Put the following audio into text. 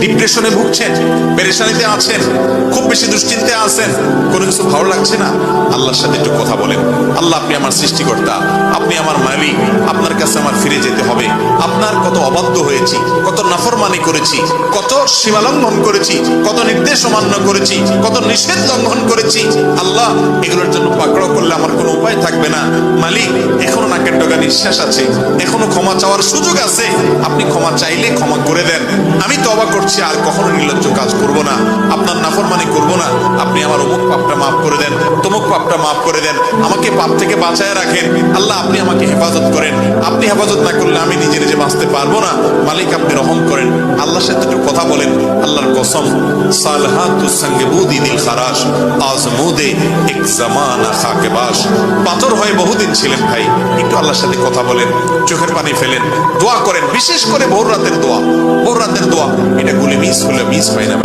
ডিপ্রেশনে ভুগছেন, পেরেশানিতে আছেন, খুব বেশি দুশ্চিন্তায় আছেন, কোনো কিছু ভালো লাগছে না, আল্লাহর সাথে একটু কথা বলেন। আল্লাহ, আপনি আমার সৃষ্টিকর্তা, আপনি আমার মালিক, আপনার কাছে আমার ফিরে যেতে হবে। আপনার কত অবাধ্য হয়েছি, কত নাফরমানি করেছি, কত সীমালঙ্ঘন করেছি, কত নির্দেশ অমান্য করেছি, কত নিষেধ লঙ্ঘন করেছি। আল্লাহ, এগুলোর জন্য পাকড়াও করলে আমার কোনো উপায় থাকবে না। মালিক, এখনো নাকের ডগা নিঃশ্বাস আছে, এখনো ক্ষমা চাওয়ার সুযোগ আছে। আপনি ক্ষমা চাইলে ক্ষমা করে দেন। আমি তওবা করছি, আর কখনো নির্লজ্জ কাজ করব না, আপনার নাফরমানি করব না। আপনি আমার অমুক পাপটা মাফ করে দেন, তমুক পাপটা মাফ করে দেন, আমাকে পাপ থেকে বাঁচায় রাখেন। আল্লাহ, আপনি আমাকে হেফাজত করেন। আপনি হেফাজত না করলে আমি নিজে নিজে বাঁচতে পারবো না। মালিক, আপনি রহম করেন। আল্লাহর সাথে একটু কথা বলেন। আল্লাহর কসম, সালহাতুস সঙ্গে বুদি দিল খারাস, আজমুদে এক জামানা খাকে বাস। পাথর হয়ে বহুদিন ছিলেন ভাই, একটু আল্লাহর সাথে কথা বলেন, চোখের পানি ফেলেন, দোয়া করেন। বিশেষ করে ভোর রাতের দোয়া, ভোর রাতের দোয়া, এটা গুলি মিস হলে মিস পাই না ভাই।